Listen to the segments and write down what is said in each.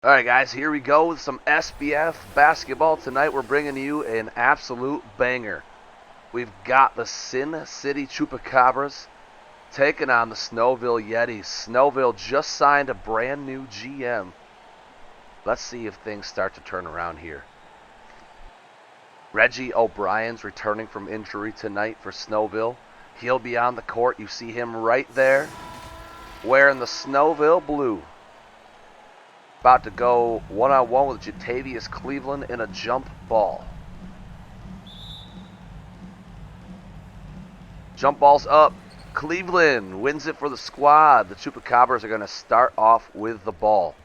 Alright guys, here we go with some SBF basketball. Tonight we're bringing you an absolute banger. We've got the Sin City Chupacabras taking on the Snowville Yetis. Snowville just signed a brand new GM. Let's see if things start to turn around here. Reggie O'Brien's returning from injury tonight for Snowville. He'll be on the court. You see him right there wearing the Snowville blue. About to go one-on-one with Yetis Cleveland in a jump ball. Jump ball's up. Cleveland wins it for the squad. The Chupacabras are going to start off with the ball.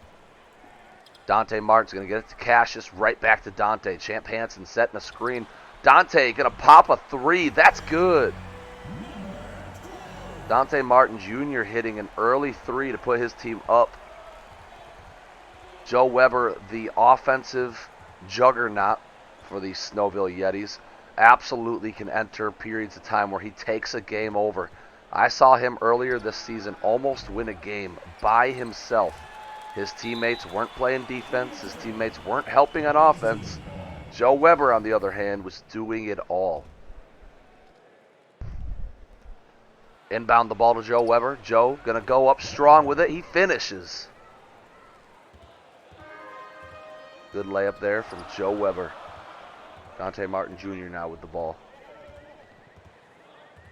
Dante Martin's going to get it to Cassius. Right back to Dante. Champ Hansen setting a screen. Dante going to pop a three. That's good. Dante Martin Jr. hitting an early three to put his team up. Joe Weber, the offensive juggernaut for the Snowville Yetis, absolutely can enter periods of time where he takes a game over. I saw him earlier this season almost win a game by himself. His teammates weren't playing defense. His teammates weren't helping on offense. Joe Weber, on the other hand, was doing it all. Inbound the ball to Joe Weber. Joe going to go up strong with it. He finishes. Good layup there from Joe Weber. Dante Martin Jr. now with the ball.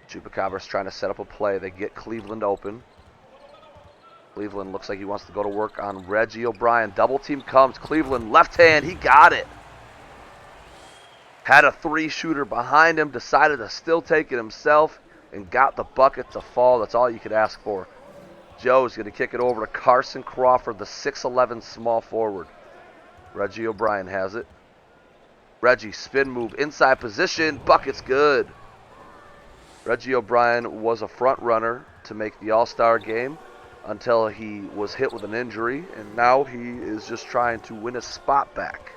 Chupacabras trying to set up a play. They get Cleveland open. Cleveland looks like he wants to go to work on Reggie O'Brien. Double team comes. Cleveland left hand. He got it. Had a three-shooter behind him. Decided to still take it himself and got the bucket to fall. That's all you could ask for. Joe's going to kick it over to Carson Crawford, the 6'11 small forward. Reggie O'Brien has it. Reggie, spin move, inside position, bucket's good. Reggie O'Brien was a front runner to make the All-Star game until he was hit with an injury, and now he is just trying to win a spot back.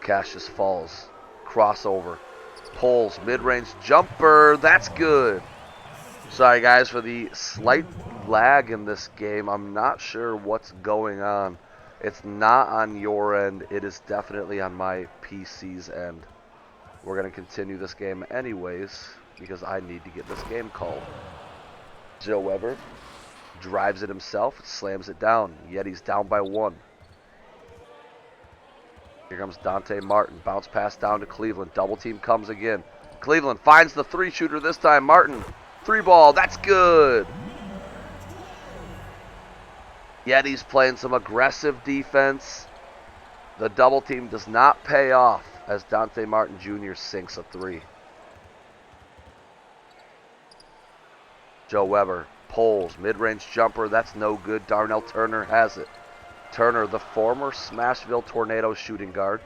Cassius falls, crossover, pulls, mid-range jumper, that's good. Sorry guys for the slight lag in this game. I'm not sure what's going on. It's not on your end. It is definitely on my PC's end. We're going to continue this game anyways because I need to get this game called. Joe Weber drives it himself, slams it down. Yetis down by one. Here comes Dante Martin. Bounce pass down to Cleveland. Double team comes again. Cleveland finds the three-shooter this time. Martin. Three ball, that's good. Yetis playing some aggressive defense. The double team does not pay off as Dante Martin Jr. sinks a three. Joe Weber pulls, mid-range jumper, that's no good. Darnell Turner has it. Turner, the former Smashville Tornadoes shooting guard,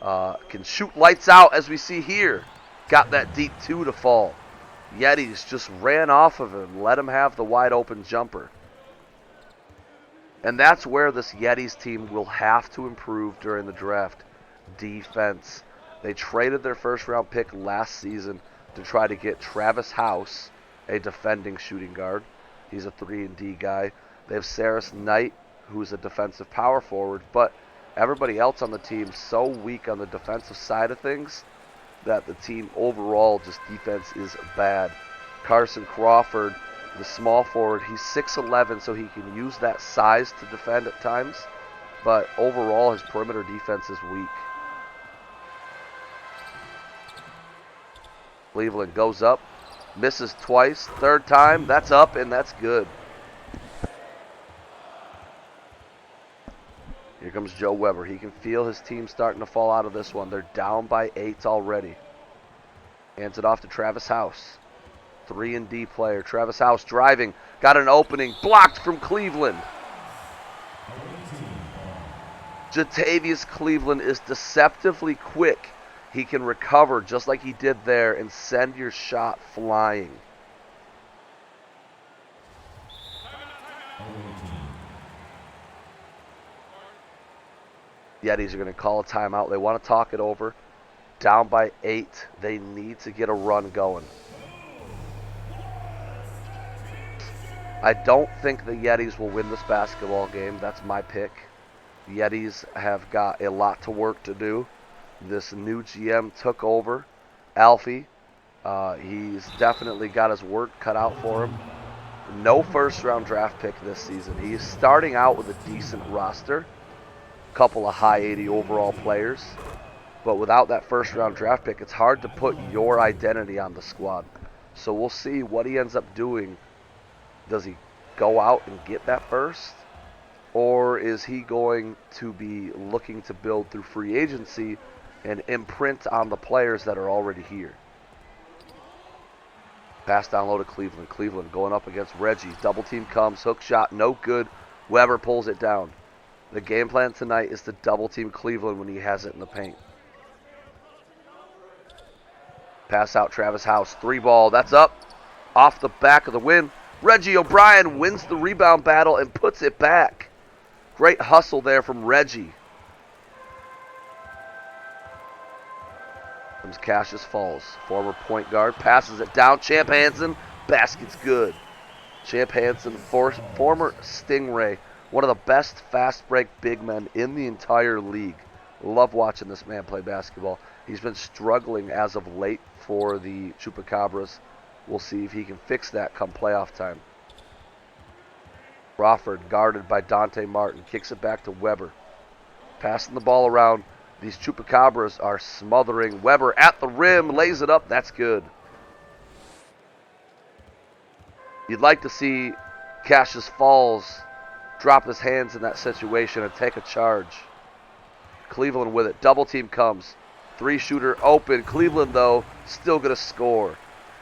can shoot lights out as we see here. Got that deep two to fall. Yetis just ran off of him, let him have the wide open jumper. And that's where this Yetis team will have to improve during the draft. Defense. They traded their first round pick last season to try to get Travis House, a defending shooting guard. He's a 3-and-D guy. They have Saris Knight, who's a defensive power forward, but everybody else on the team so weak on the defensive side of things that the team overall, just defense is bad. Carson Crawford, the small forward, he's 6'11", so he can use that size to defend at times, but overall his perimeter defense is weak. Cleveland goes up, misses twice, third time, that's up and that's good. Here comes Joe Weber. He can feel his team starting to fall out of this one. They're down by 8 already. Hands it off to Travis House. 3-and-D player. Travis House driving. Got an opening. Blocked from Cleveland. Yetis Cleveland is deceptively quick. He can recover just like he did there and send your shot flying. Yetis are going to call a timeout. They want to talk it over. Down by 8. They need to get a run going. I don't think the Yetis will win this basketball game. That's my pick. The Yetis have got a lot to work to do. This new GM took over, Alfie. He's definitely got his work cut out for him. No first-round draft pick this season. He's starting out with a decent roster, a couple of high 80 overall players. But without that first-round draft pick, it's hard to put your identity on the squad. So we'll see what he ends up doing. Does he go out and get that first? Or is he going to be looking to build through free agency and imprint on the players that are already here? Pass down low to Cleveland. Cleveland going up against Reggie. Double team comes. Hook shot. No good. Weber pulls it down. The game plan tonight is to double team Cleveland when he has it in the paint. Pass out Travis House. 3-ball. That's up. Off the back of the win. Reggie O'Brien wins the rebound battle and puts it back. Great hustle there from Reggie. Comes Cassius Falls, former point guard, passes it down. Champ Hansen, basket's good. Champ Hansen, former Stingray, one of the best fast break big men in the entire league. Love watching this man play basketball. He's been struggling as of late for the Chupacabras. We'll see if he can fix that come playoff time. Crawford, guarded by Dante Martin, kicks it back to Weber. Passing the ball around. These Chupacabras are smothering. Weber at the rim, lays it up. That's good. You'd like to see Cassius Falls drop his hands in that situation and take a charge. Cleveland with it. Double team comes. 3-shooter open. Cleveland, though, still going to score.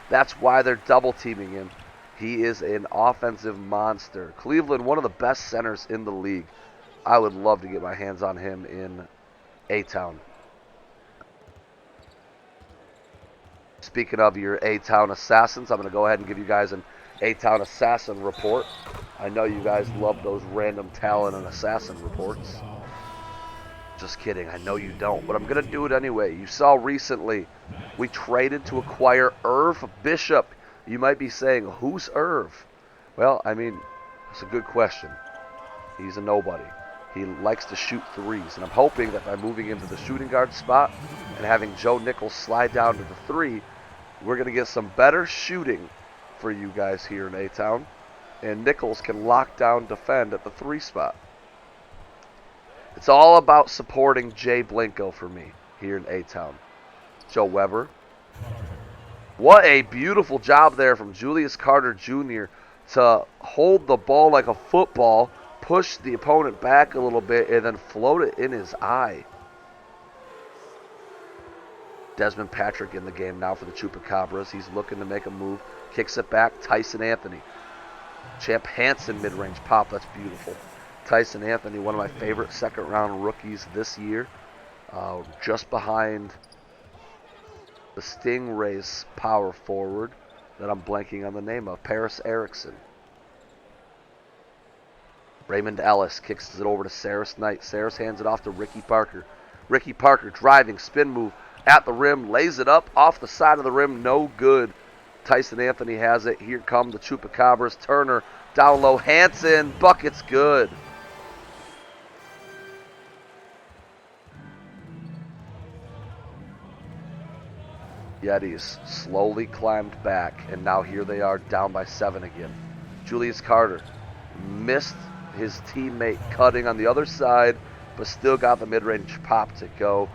That's why they're double teaming him. He is an offensive monster. Cleveland, one of the best centers in the league. I would love to get my hands on him in A-Town. Speaking of your A-Town assassins, I'm going to go ahead and give you guys an A-Town assassin report. I know you guys love those random talent and assassin reports. Just kidding, I know you don't, but I'm going to do it anyway. You saw recently we traded to acquire Irv Bishop. You might be saying, who's Irv? Well, I mean, it's a good question. He's a nobody. He likes to shoot threes, and I'm hoping that by moving into the shooting guard spot and having Joe Nichols slide down to the 3, we're going to get some better shooting for you guys here in A-Town, and Nichols can lock down defend at the 3 spot. It's all about supporting Jay Blinko for me here in A-Town. Joe Weber. What a beautiful job there from Julius Carter Jr. to hold the ball like a football, push the opponent back a little bit, and then float it in his eye. Desmond Patrick in the game now for the Chupacabras. He's looking to make a move. Kicks it back. Tyson Anthony. Champ Hansen mid-range pop. That's beautiful. Tyson Anthony, one of my favorite second-round rookies this year. Just behind the Stingrays power forward that I'm blanking on the name of, Paris Erickson. Raymond Ellis kicks it over to Saris Knight. Saris hands it off to Ricky Parker. Ricky Parker driving, spin move at the rim, lays it up off the side of the rim, no good. Tyson Anthony has it. Here come the Chupacabras. Turner down low, Hansen, bucket's good. Yetis slowly climbed back, and now here they are down by 7 again. Julius Carter missed his teammate cutting on the other side, but still got the mid-range pop to go.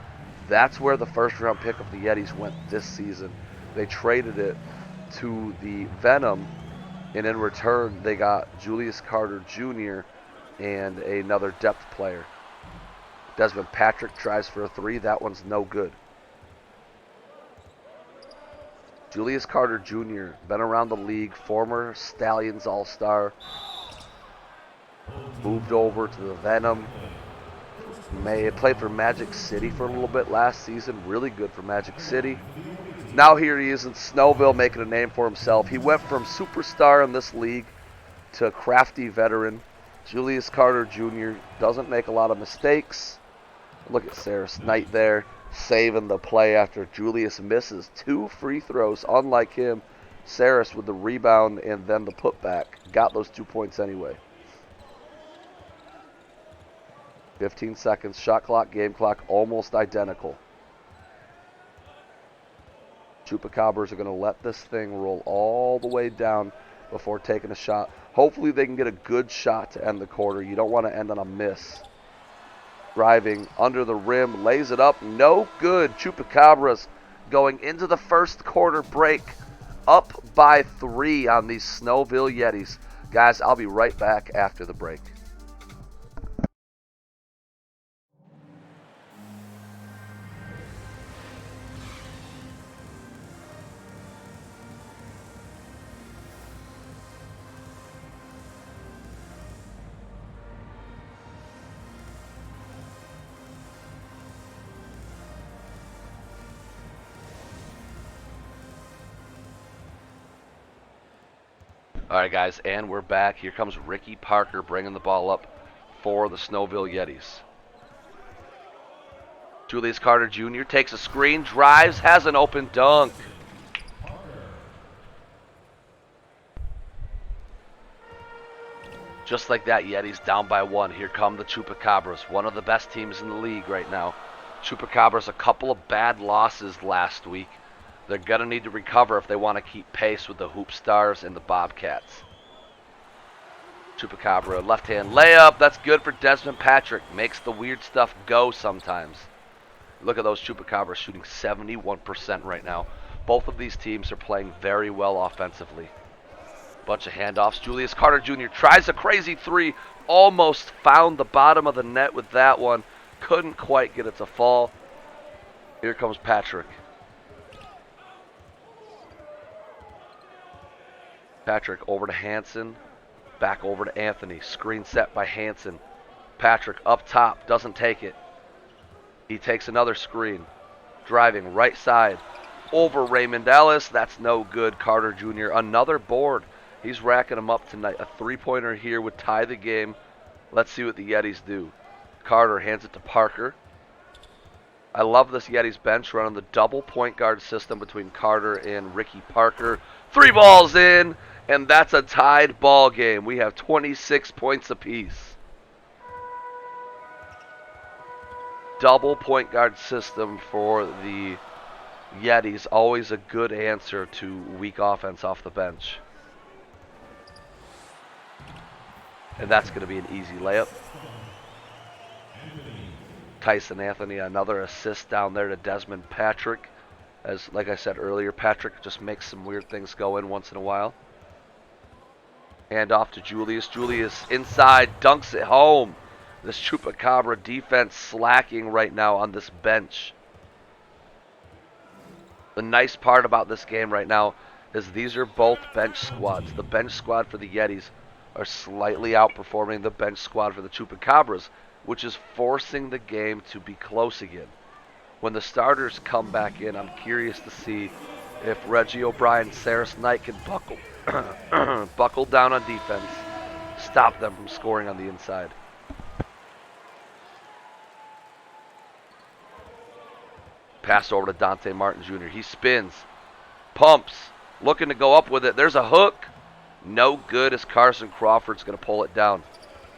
That's where the first-round pick of the Yetis went this season. They traded it to the Venom, and in return they got Julius Carter Jr. and another depth player. Desmond Patrick tries for a 3. That one's no good. Julius Carter Jr., been around the league, former Stallions All-Star, moved over to the Venom. Played for Magic City for a little bit last season, really good for Magic City. Now here he is in Snowville making a name for himself. He went from superstar in this league to crafty veteran. Julius Carter Jr. doesn't make a lot of mistakes. Look at Saris Knight there, saving the play after Julius misses 2 free throws. Unlike him, Saris with the rebound and then the putback got those 2 points anyway. 15 seconds, shot clock, game clock, almost identical. Chupacabras are going to let this thing roll all the way down before taking a shot. Hopefully they can get a good shot to end the quarter. You don't want to end on a miss. Driving under the rim, lays it up, no good. Chupacabras going into the first quarter break, up by 3 on these Snowville Yetis. Guys, I'll be right back after the break. All right, guys, and we're back. Here comes Ricky Parker bringing the ball up for the Snowville Yetis. Julius Carter Jr. takes a screen, drives, has an open dunk. Just like that, Yetis down by 1. Here come the Chupacabras, one of the best teams in the league right now. Chupacabras, a couple of bad losses last week. They're going to need to recover if they want to keep pace with the Hoop Stars and the Bobcats. Chupacabra, left-hand layup. That's good for Desmond Patrick. Makes the weird stuff go sometimes. Look at those Chupacabras shooting 71% right now. Both of these teams are playing very well offensively. Bunch of handoffs. Julius Carter Jr. tries a crazy 3. Almost found the bottom of the net with that one. Couldn't quite get it to fall. Here comes Patrick. Patrick over to Hansen. Back over to Anthony. Screen set by Hansen. Patrick up top. Doesn't take it. He takes another screen. Driving right side. Over Raymond Ellis. That's no good. Carter Jr. Another board. He's racking them up tonight. A 3-pointer here would tie the game. Let's see what the Yetis do. Carter hands it to Parker. I love this Yetis bench running the double point guard system between Carter and Ricky Parker. 3 balls in, and that's a tied ball game. We have 26 points apiece. Double point guard system for the Yetis. Always a good answer to weak offense off the bench. And that's going to be an easy layup. Tyson Anthony, another assist down there to Desmond Patrick. As, like I said earlier, Patrick just makes some weird things go in once in a while. Hand off to Julius. Julius inside, dunks it home. This Chupacabra defense slacking right now on this bench. The nice part about this game right now is these are both bench squads. The bench squad for the Yetis are slightly outperforming the bench squad for the Chupacabras, which is forcing the game to be close again. When the starters come back in, I'm curious to see if Reggie O'Brien, Saris Knight can buckle down on defense, stop them from scoring on the inside. Pass over to Dante Martin Jr. He spins, pumps, looking to go up with it. There's a hook. No good as Carson Crawford's going to pull it down.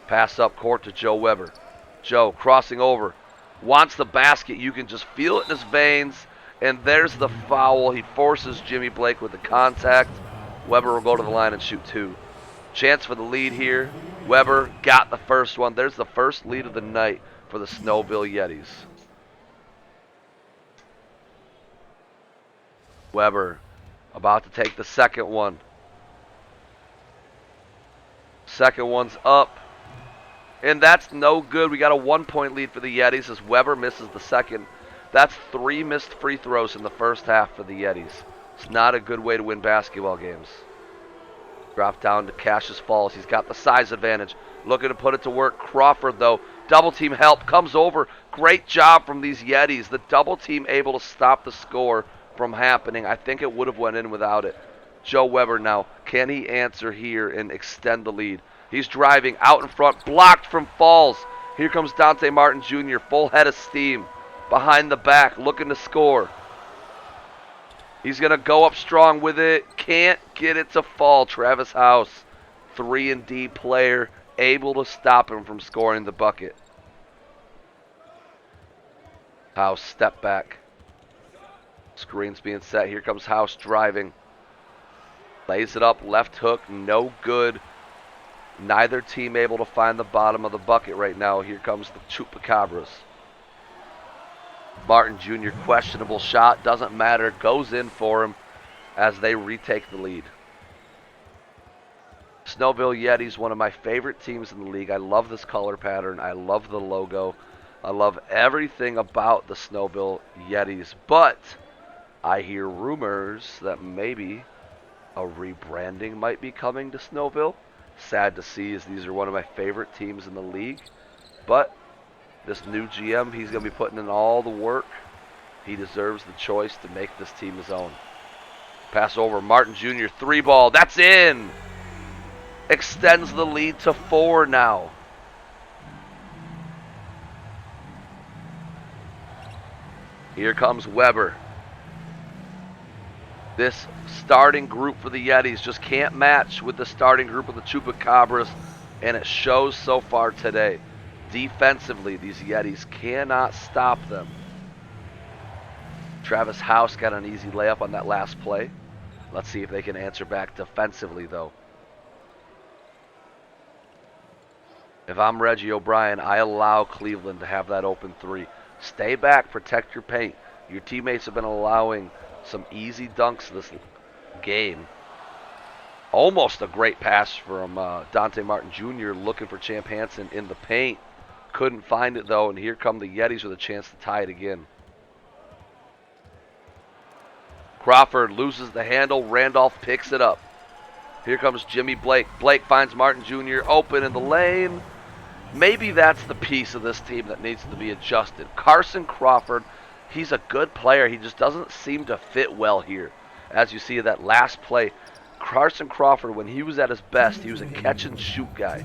Pass up court to Joe Weber. Joe crossing over. Wants the basket. You can just feel it in his veins. And there's the foul. He forces Jimmy Blake with the contact. Weber will go to the line and shoot 2. Chance for the lead here. Weber got the first one. There's the first lead of the night for the Snowville Yetis. Weber about to take the second one. Second one's up. And that's no good. We got a 1-point lead for the Yetis as Weber misses the second. That's 3 missed free throws in the first half for the Yetis. It's not a good way to win basketball games. Drop down to Cassius Falls. He's got the size advantage. Looking to put it to work. Crawford, though. Double team help. Comes over. Great job from these Yetis. The double team able to stop the score from happening. I think it would have went in without it. Joe Weber now. Can he answer here and extend the lead? He's driving out in front. Blocked from Falls. Here comes Dante Martin Jr. Full head of steam. Behind the back. Looking to score. He's going to go up strong with it. Can't get it to fall. Travis House, 3-and-D player, able to stop him from scoring the bucket. House, step back. Screen's being set. Here comes House driving. Lays it up, left hook, no good. Neither team able to find the bottom of the bucket right now. Here comes the Chupacabras. Martin Jr., questionable shot, doesn't matter, goes in for him as they retake the lead. Snowville Yetis, one of my favorite teams in the league. I love this color pattern. I love the logo. I love everything about the Snowville Yetis. But I hear rumors that maybe a rebranding might be coming to Snowville. Sad to see, as these are one of my favorite teams in the league. But this new GM, he's going to be putting in all the work. He deserves the choice to make this team his own. Pass over, Martin Jr., 3-ball. That's in! Extends the lead to 4 now. Here comes Weber. This starting group for the Yetis just can't match with the starting group of the Chupacabras, and it shows so far today. Defensively, these Yetis cannot stop them. Travis House got an easy layup on that last play. Let's see if they can answer back defensively, though. If I'm Reggie O'Brien, I allow Cleveland to have that open 3. Stay back, protect your paint. Your teammates have been allowing some easy dunks this game. Almost a great pass from Dante Martin Jr. looking for Champ Hansen in the paint. Couldn't find it, though, and here come the Yetis with a chance to tie it again. Crawford loses the handle. Randolph picks it up. Here comes Jimmy Blake. Blake finds Martin Jr. open in the lane. Maybe that's the piece of this team that needs to be adjusted. Carson Crawford, he's a good player. He just doesn't seem to fit well here. As you see that last play, Carson Crawford, when he was at his best, he was a catch-and-shoot guy.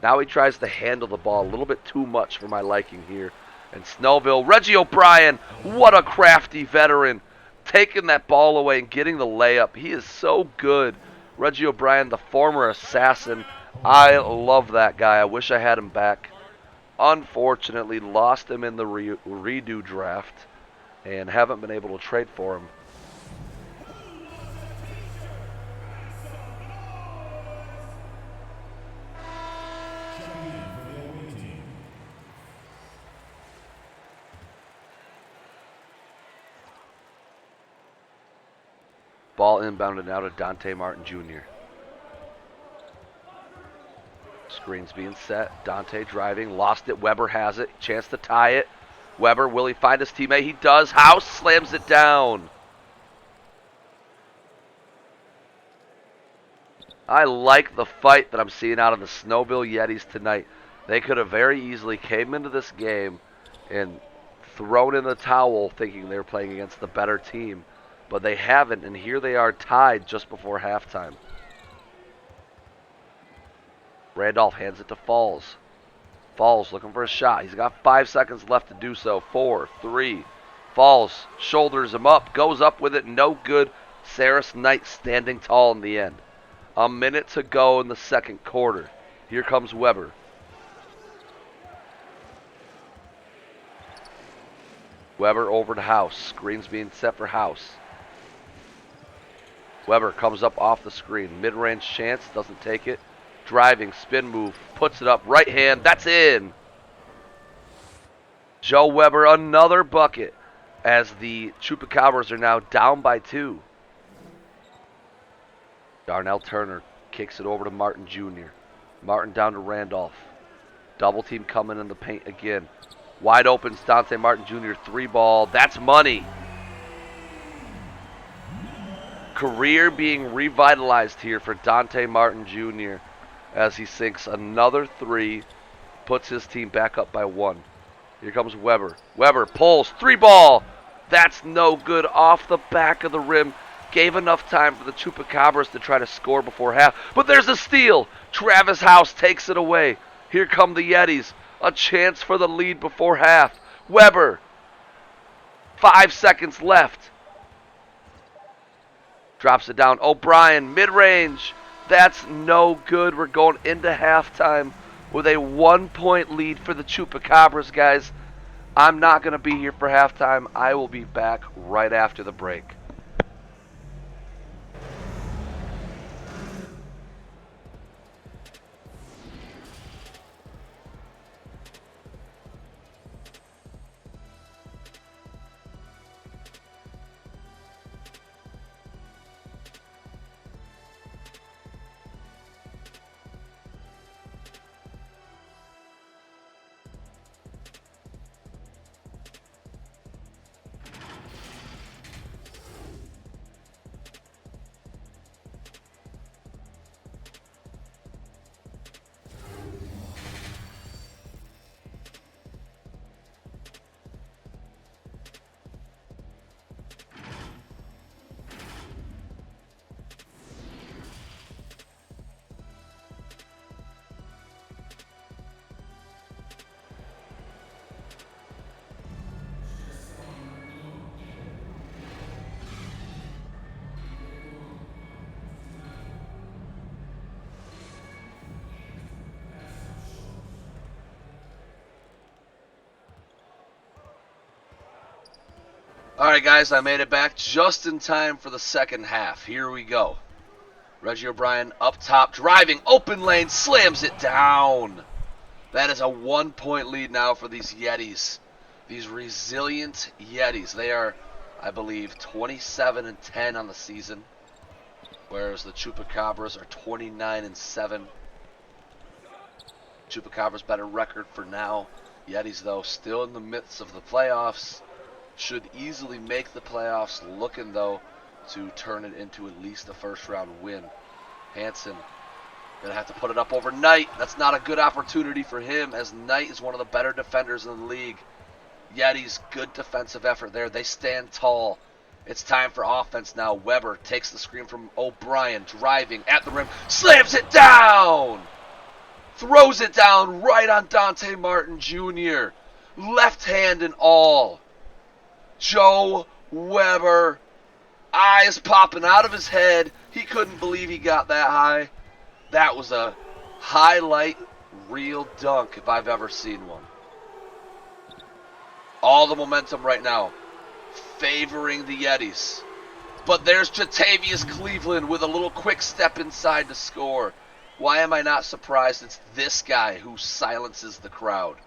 Now he tries to handle the ball a little bit too much for my liking here. And Snowville, Reggie O'Brien, what a crafty veteran, taking that ball away and getting the layup. He is so good. Reggie O'Brien, the former assassin. I love that guy. I wish I had him back. Unfortunately, lost him in the redo draft and haven't been able to trade for him. Ball inbounded now to Dante Martin Jr. Screen's being set. Dante driving. Lost it. Weber has it. Chance to tie it. Weber, will he find his teammate? He does. House slams it down. I like the fight that I'm seeing out of the Snowville Yetis tonight. They could have very easily came into this game and thrown in the towel thinking they were playing against the better team. But they haven't, and here they are tied just before halftime. Randolph hands it to Falls. Falls looking for a shot. He's got 5 seconds left to do so. 4, 3. Falls shoulders him up, goes up with it, no good. Saris Knight standing tall in the end. A minute to go in the second quarter. Here comes Weber. Weber over to House. Screen's being set for House. Weber comes up off the screen. Mid-range chance, doesn't take it. Driving, spin move, puts it up, right hand, that's in. Joe Weber, another bucket, as the Chupacabras are now down by 2. Darnell Turner kicks it over to Martin Jr. Martin down to Randolph. Double team coming in the paint again. Wide open, Dante Martin Jr. 3-ball, that's money. Career being revitalized here for Dante Martin Jr. as he sinks another 3, puts his team back up by 1. Here comes Weber. Weber pulls, 3-ball. That's no good, off the back of the rim. Gave enough time for the Chupacabras to try to score before half. But there's a steal. Travis House takes it away. Here come the Yetis. A chance for the lead before half. Weber. 5 seconds left. Drops it down. O'Brien, mid-range. That's no good. We're going into halftime with a 1-point lead for the Chupacabras, guys. I'm not going to be here for halftime. I will be back right after the break. Alright, guys, I made it back just in time for the second half. Here we go. Reggie O'Brien up top, driving, open lane, slams it down. That is a 1-point lead now for these Yetis. These resilient Yetis. They are, I believe, 27-10 on the season, whereas the Chupacabras are 29-7. Chupacabras better record for now. Yetis, though, still in the midst of the playoffs. Should easily make the playoffs, looking, though, to turn it into at least a first-round win. Hansen going to have to put it up over Knight. That's not a good opportunity for him, as Knight is one of the better defenders in the league. Yetis, good defensive effort there. They stand tall. It's time for offense now. Weber takes the screen from O'Brien, driving at the rim, slams it down! Throws it down right on Dante Martin Jr. Left hand and all. Joe Weber, eyes popping out of his head. He couldn't believe he got that high. That was a highlight reel dunk if I've ever seen one. All the momentum right now favoring the Yetis. But there's Jatavius Cleveland with a little quick step inside to score. Why am I not surprised? It's this guy who silences the crowd.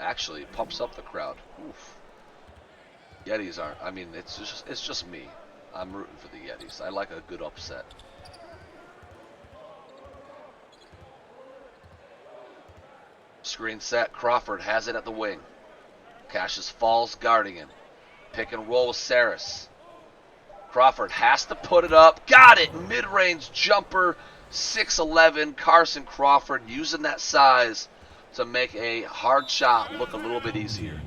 Actually, pumps up the crowd. Oof. Yetis aren't. I mean, it's just me. I'm rooting for the Yetis. I like a good upset. Screen set. Crawford has it at the wing. Cassius falls, guarding him. Pick and roll with Saris. Crawford has to put it up. Got it! Mid-range jumper. 6'11". Carson Crawford using that size to make a hard shot look a little bit easier.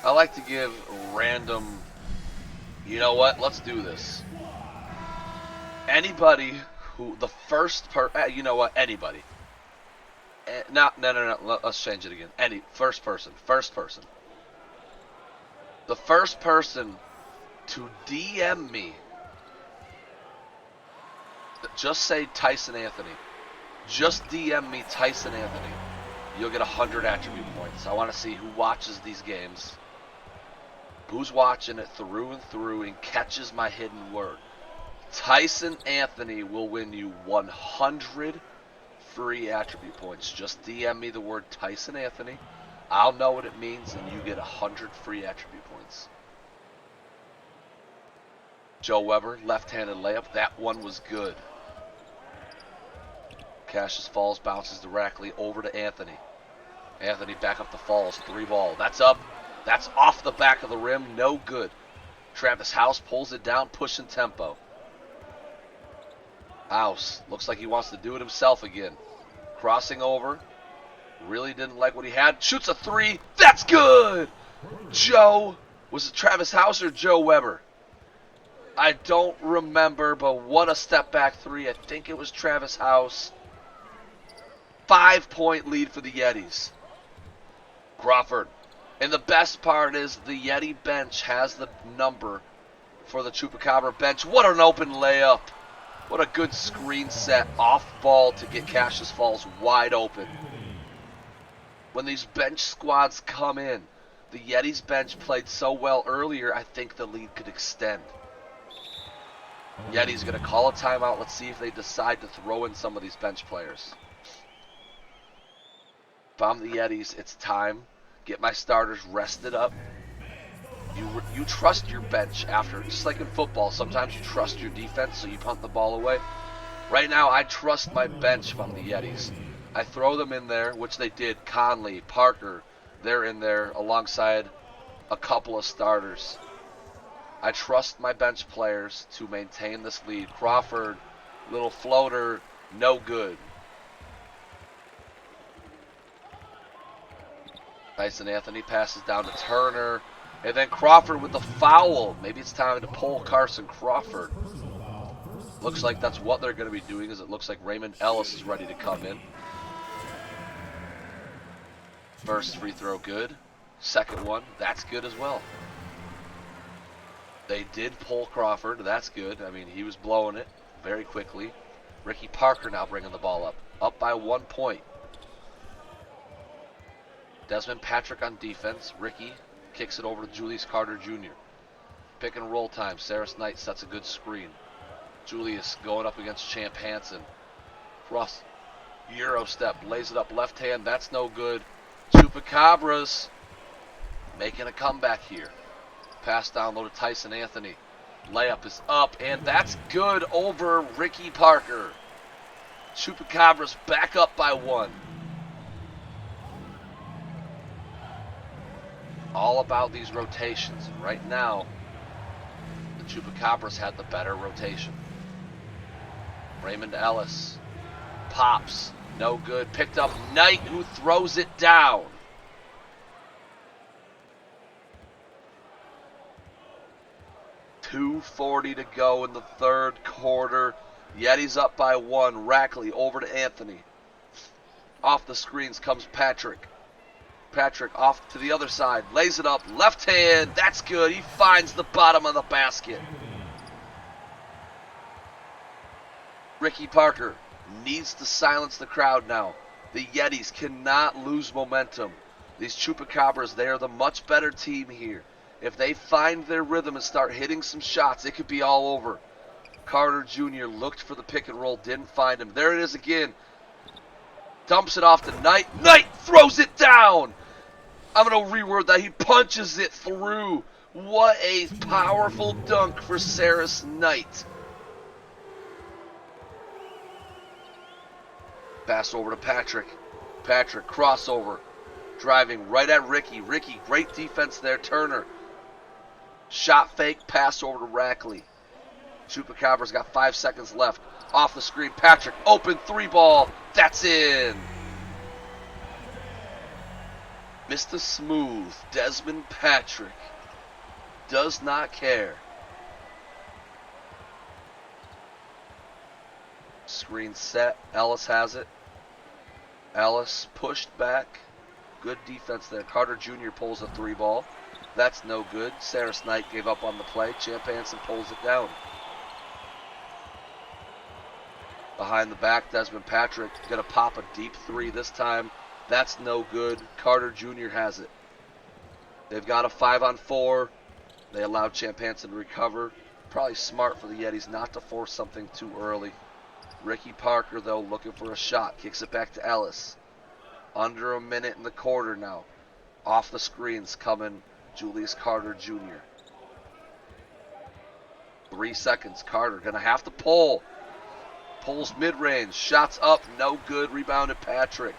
I like to give random, you know what, let's do this. Anybody who, the first you know what, anybody. No, let's change it again. First person. The first person to DM me, just say Tyson Anthony. Just DM me Tyson Anthony. You'll get 100 attribute points. I want to see who watches these games. Who's watching it through and through and catches my hidden word. Tyson Anthony will win you 100 free attribute points. Just DM me the word Tyson Anthony. I'll know what it means, and you get 100 free attribute points. Joe Weber, left-handed layup. That one was good. Cassius Falls bounces directly over to Anthony. Anthony back up the Falls. 3-ball. That's up. That's off the back of the rim. No good. Travis House pulls it down, pushing tempo. House looks like he wants to do it himself again. Crossing over. Really didn't like what he had. Shoots a 3. That's good! Joe. Was it Travis House or Joe Weber? I don't remember, but what a step back 3. I think it was Travis House. 5-point lead for the Yetis. Crawford. And the best part is the Yeti bench has the number for the Chupacabra bench. What an open layup. What a good screen set off ball to get Cassius Falls wide open. When these bench squads come in, the Yetis bench played so well earlier, I think the lead could extend. Yetis going to call a timeout. Let's see if they decide to throw in some of these bench players. If I'm the Yetis, it's time. Get my starters rested up. You trust your bench after, just like in football, sometimes you trust your defense, so you punt the ball away. Right now, I trust my bench if I'm the Yetis. I throw them in there, which they did. Conley, Parker, they're in there alongside a couple of starters. I trust my bench players to maintain this lead. Crawford, little floater, no good. Tyson Anthony passes down to Turner. And then Crawford with the foul. Maybe it's time to pull Carson Crawford. Looks like that's what they're going to be doing, as it looks like Raymond Ellis is ready to come in. First free throw good. Second one, that's good as well. They did pull Crawford. That's good. I mean, he was blowing it very quickly. Ricky Parker now bringing the ball up. Up by 1 point. Desmond Patrick on defense. Ricky kicks it over to Julius Carter Jr. Pick and roll time. Saris Knight sets a good screen. Julius going up against Champ Hansen. Cross Euro step. Lays it up left hand. That's no good. Chupacabras making a comeback here. Pass down low to Tyson Anthony. Layup is up, and that's good over Ricky Parker. Chupacabras back up by 1. All about these rotations. And right now, the Chupacabras had the better rotation. Raymond Ellis pops. No good. Picked up Knight, who throws it down. .240 to go in the third quarter. Yetis up by 1. Rackley over to Anthony. Off the screens comes Patrick. Patrick off to the other side. Lays it up. Left hand. That's good. He finds the bottom of the basket. Ricky Parker needs to silence the crowd now. The Yetis cannot lose momentum. These Chupacabras, they are the much better team here. If they find their rhythm and start hitting some shots, it could be all over. Carter Jr. looked for the pick and roll, didn't find him. There it is again. Dumps it off to Knight. Knight throws it down. I'm going to reword that. He punches it through. What a powerful dunk for Saris Knight. Pass over to Patrick. Patrick, crossover. Driving right at Ricky. Ricky, great defense there. Turner. Shot fake, pass over to Rackley. Chupacabras got 5 seconds left. Off the screen, Patrick, open 3 ball. That's in. Mr. Smooth, Desmond Patrick, does not care. Screen set, Ellis has it. Ellis pushed back. Good defense there. Carter Jr. pulls a 3 ball. That's no good. Saris Knight gave up on the play. Champ Hansen pulls it down. Behind the back, Desmond Patrick going to pop a deep 3 this time. That's no good. Carter Jr. has it. They've got a 5-on-4. They allowed Champ Hansen to recover. Probably smart for the Yetis not to force something too early. Ricky Parker, though, looking for a shot. Kicks it back to Ellis. Under a minute in the quarter now. Off the screens coming Julius Carter Jr. 3 seconds. Carter going to have to pull. Pulls mid-range. Shots up. No good. Rebounded Patrick.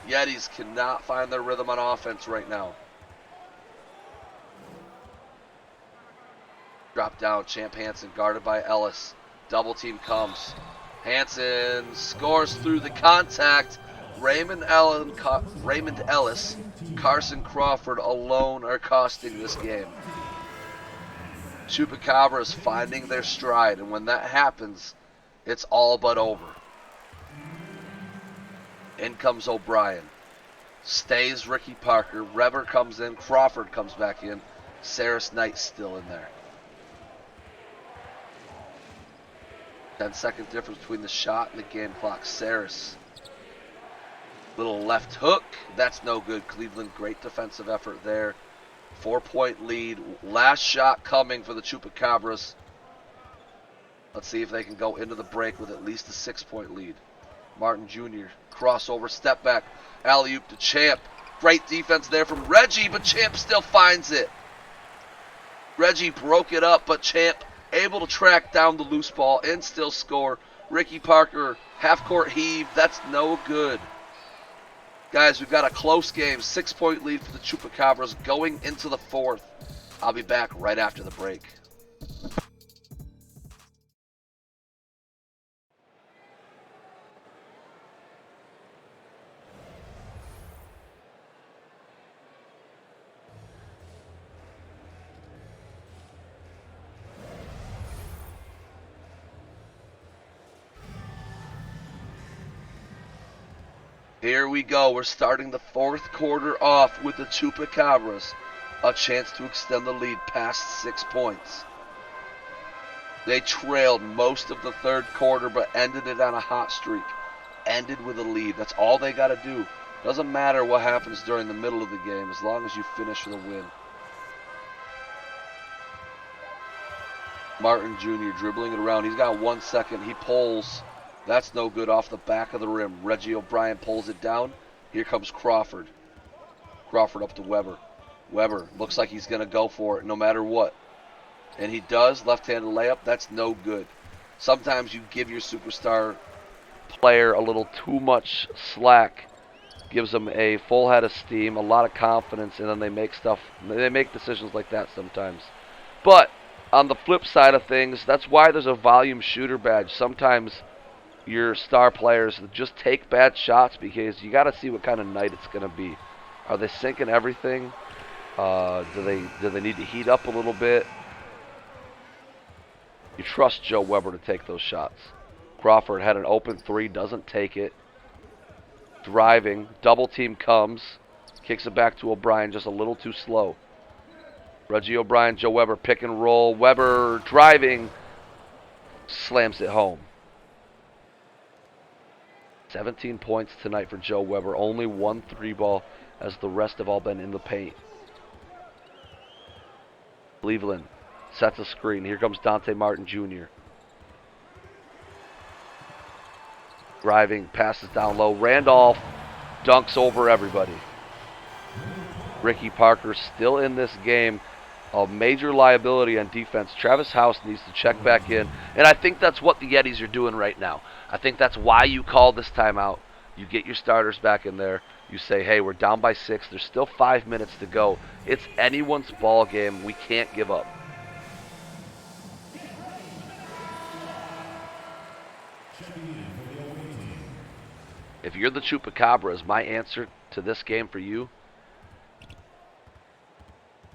Yetis cannot find their rhythm on offense right now. Drop down. Champ Hansen guarded by Ellis. Double team comes. Hansen scores through the contact. Raymond Ellis, Carson Crawford alone are costing this game. Chupacabras finding their stride, and when that happens, it's all but over. In comes O'Brien. Stays Ricky Parker. Reber comes in. Crawford comes back in. Saris Knight's still in there. 10-second difference between the shot and the game clock. Saris. Little left hook. That's no good. Cleveland, great defensive effort there. 4-point lead. Last shot coming for the Chupacabras. Let's see if they can go into the break with at least a 6-point lead. Martin Jr. crossover, step back, alley-oop to Champ. Great defense there from Reggie, but Champ still finds it. Reggie broke it up, but Champ able to track down the loose ball and still score. Ricky Parker, half-court heave. That's no good. Guys, we've got a close game. 6-point lead for the Chupacabras going into the fourth. I'll be back right after the break. Here we go. We're starting the fourth quarter off with the Chupacabras. A chance to extend the lead past 6 points. They trailed most of the third quarter, but ended it on a hot streak. Ended with a lead. That's all they got to do. Doesn't matter what happens during the middle of the game, as long as you finish with a win. Martin Jr. dribbling it around. He's got 1 second. He pulls. That's no good off the back of the rim. Reggie O'Brien pulls it down. Here comes Crawford. Crawford up to Weber. Weber looks like he's going to go for it no matter what. And he does. Left-handed layup. That's no good. Sometimes you give your superstar player a little too much slack. Gives them a full head of steam, a lot of confidence, and then they make decisions like that sometimes. But on the flip side of things, that's why there's a volume shooter badge. Sometimes your star players just take bad shots because you got to see what kind of night it's going to be. Are they sinking everything? Do they need to heat up a little bit? You trust Joe Weber to take those shots. Crawford had an open three, doesn't take it. Driving, double team comes, kicks it back to O'Brien, just a little too slow. Reggie O'Brien, Joe Weber, pick and roll. Weber driving, slams it home. 17 points tonight for Joe Weber. Only 1 3 ball, as the rest have all been in the paint. Cleveland sets a screen. Here comes Dante Martin Jr. Driving, passes down low. Randolph dunks over everybody. Ricky Parker still in this game. A major liability on defense. Travis House needs to check back in. And I think that's what the Yetis are doing right now. I think that's why you call this timeout. You get your starters back in there. You say, hey, we're down by 6. There's still 5 minutes to go. It's anyone's ball game. We can't give up. If you're the Chupacabras, my answer to this game for you,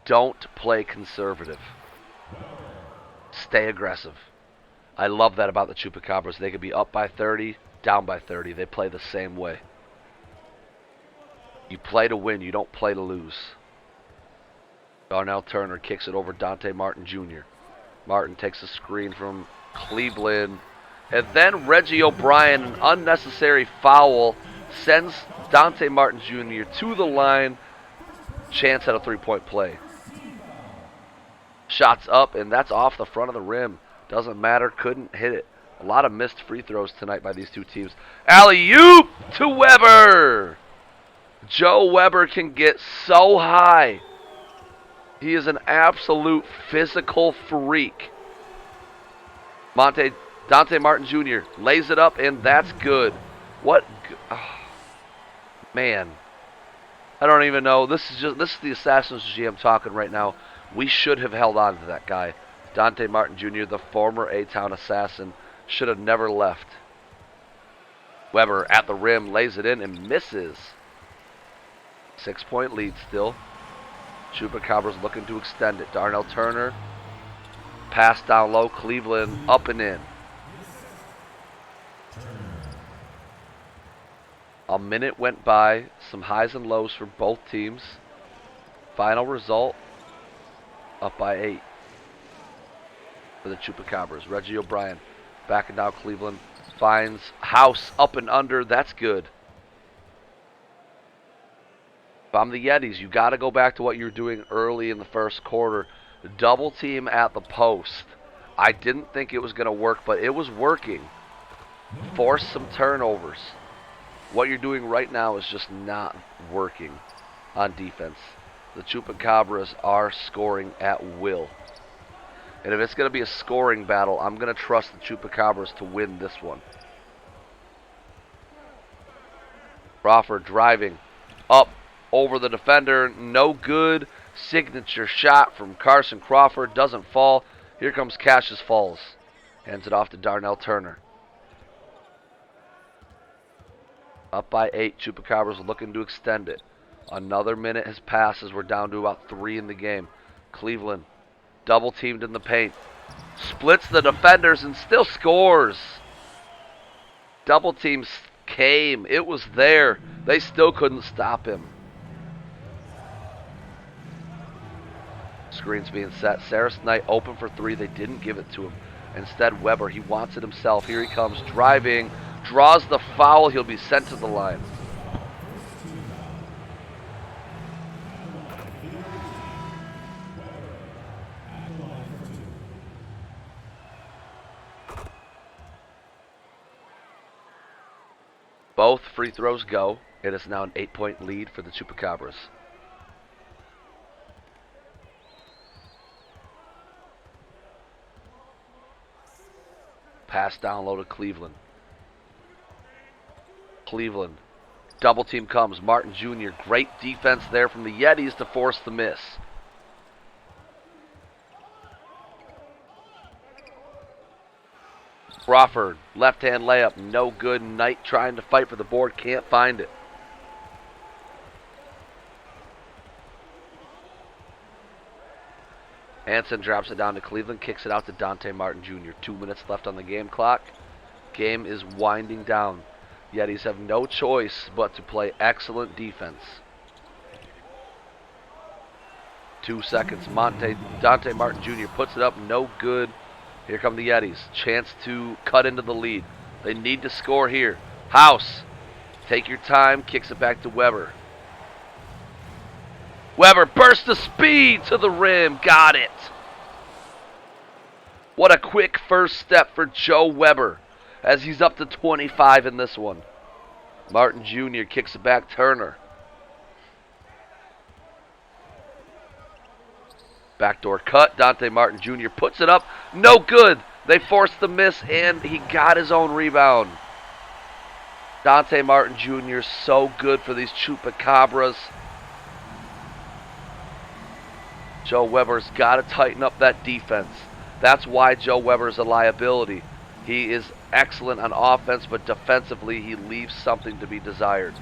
don't play conservative. Stay aggressive. I love that about the Chupacabras. They could be up by 30, down by 30. They play the same way. You play to win. You don't play to lose. Darnell Turner kicks it over Dante Martin Jr. Martin takes a screen from Cleveland. And then Reggie O'Brien, an unnecessary foul, sends Dante Martin Jr. to the line. Chance at a 3-point play. Shots up, and that's off the front of the rim. Doesn't matter, couldn't hit it. A lot of missed free throws tonight by these two teams. Alley-oop to Weber. Joe Weber can get so high. He is an absolute physical freak. Dante Martin Jr. lays it up, and that's good. What? Oh, man. I don't even know. This is the Assassin's GM talking right now. We should have held on to that guy. Dante Martin Jr., the former A-Town Assassin, should have never left. Weber at the rim, lays it in and misses. 6-point lead still. Chupacabras looking to extend it. Darnell Turner, pass down low. Cleveland up and in. A minute went by, some highs and lows for both teams. Final result, up by 8 for the Chupacabras. Reggie O'Brien backing down Cleveland. Finds House up and under. That's good. If I'm the Yetis, you got to go back to what you were doing early in the first quarter. Double team at the post. I didn't think it was going to work, but it was working. Force some turnovers. What you're doing right now is just not working on defense. The Chupacabras are scoring at will. And if it's going to be a scoring battle, I'm going to trust the Chupacabras to win this one. Crawford driving up over the defender. No good. Signature shot from Carson Crawford. Doesn't fall. Here comes Cassius Falls. Hands it off to Darnell Turner. Up by 8. Chupacabras looking to extend it. Another minute has passed as we're down to about 3 in the game. Cleveland double teamed in the paint. Splits the defenders and still scores. Double teams came. It was there. They still couldn't stop him. Screens being set. Saris Knight open for 3. They didn't give it to him. Instead, Weber, he wants it himself. Here he comes driving. Draws the foul. He'll be sent to the line. Both free throws go. It is now an 8-point lead for the Chupacabras. Pass down low to Cleveland. Cleveland. Double team comes. Martin Jr. Great defense there from the Yetis to force the miss. Crawford, left-hand layup, no good. Knight trying to fight for the board, can't find it. Anson drops it down to Cleveland, kicks it out to Dante Martin Jr. 2 minutes left on the game clock. Game is winding down. Yetis have no choice but to play excellent defense. 2 seconds. Dante Martin Jr. puts it up, no good. Here come the Yetis. Chance to cut into the lead. They need to score here. House. Take your time. Kicks it back to Weber. Weber burst of speed to the rim. Got it. What a quick first step for Joe Weber as he's up to 25 in this one. Martin Jr. kicks it back. Turner. Backdoor cut. Dante Martin Jr. puts it up. No good. They forced the miss, and he got his own rebound. Dante Martin Jr. so good for these Chupacabras. Joe Weber's got to tighten up that defense. That's why Joe Weber's a liability. He is excellent on offense, but defensively he leaves something to be desired.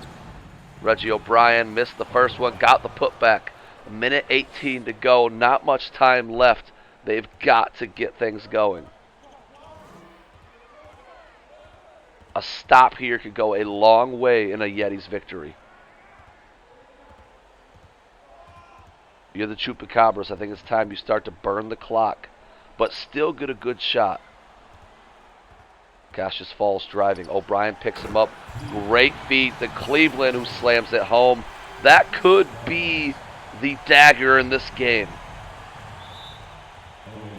Reggie O'Brien missed the first one, got the putback. 1:18 to go, not much time left. They've got to get things going. A stop here could go a long way in a Yetis victory. You're the Chupacabras. I think it's time you start to burn the clock, but still get a good shot. Cassius Falls driving. O'Brien picks him up. Great feed to Cleveland, who slams it home. That could be the dagger in this game.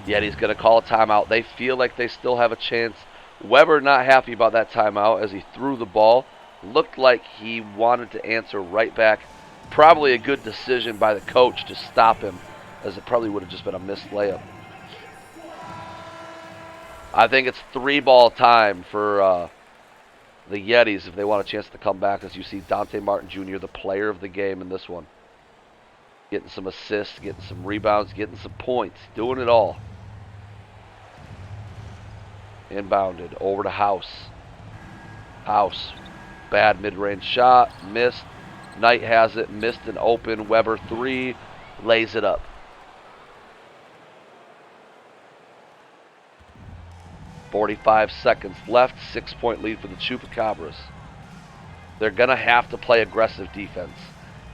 Yetis going to call a timeout. They feel like they still have a chance. Weber not happy about that timeout as he threw the ball. Looked like he wanted to answer right back. Probably a good decision by the coach to stop him, as it probably would have just been a missed layup. I think it's 3-ball time for the Yetis if they want a chance to come back, as you see Dante Martin Jr., the player of the game in this one. Getting some assists, getting some rebounds, getting some points, doing it all. Inbounded over to House. House, bad mid-range shot, missed. Knight has it, missed an open. Weber 3, lays it up. .45 seconds left, 6-point lead for the Chupacabras. They're going to have to play aggressive defense.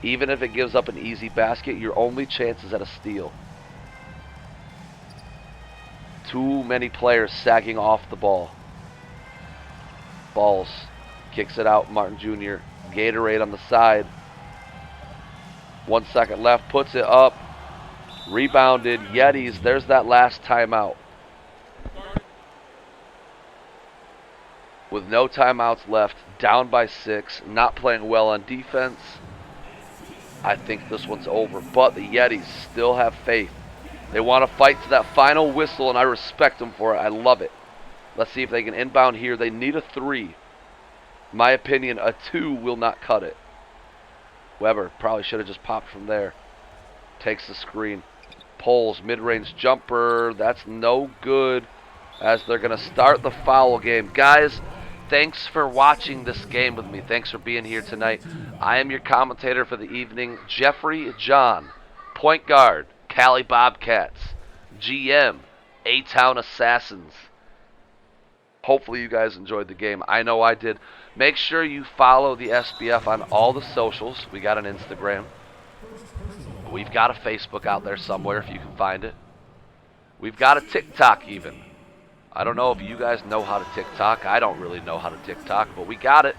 Even if it gives up an easy basket, your only chance is at a steal. Too many players sagging off the ball. Balls. Kicks it out, Martin Jr. Gatorade on the side. 1 second left, puts it up. Rebounded. Yetis, there's that last timeout. With no timeouts left, down by 6, not playing well on defense, I think this one's over. But the Yetis still have faith. They want to fight to that final whistle, and I respect them for it. I love it. Let's see if they can inbound here. They need a 3. In my opinion, a 2 will not cut it. Weber probably should have just popped from there. Takes the screen. Pulls, mid-range jumper. That's no good, as they're going to start the foul game. Guys, thanks for watching this game with me. Thanks for being here tonight. I am your commentator for the evening, Jeffrey John. Point guard, Cali Bobcats. GM, A-Town Assassins. Hopefully you guys enjoyed the game. I know I did. Make sure you follow the SBF on all the socials. We got an Instagram. We've got a Facebook out there somewhere if you can find it. We've got a TikTok even. I don't know if you guys know how to TikTok. I don't really know how to TikTok, but we got it.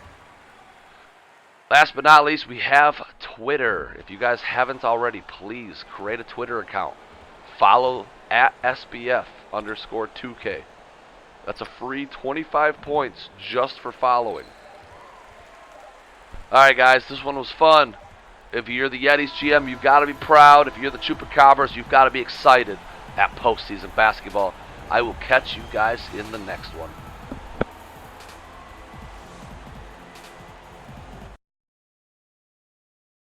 Last but not least, we have Twitter. If you guys haven't already, please create a Twitter account. Follow at SBF_2K. That's a free 25 points just for following. Alright guys, this one was fun. If you're the Yetis GM, you've got to be proud. If you're the Chupacabras, you've got to be excited at postseason basketball. I will catch you guys in the next one.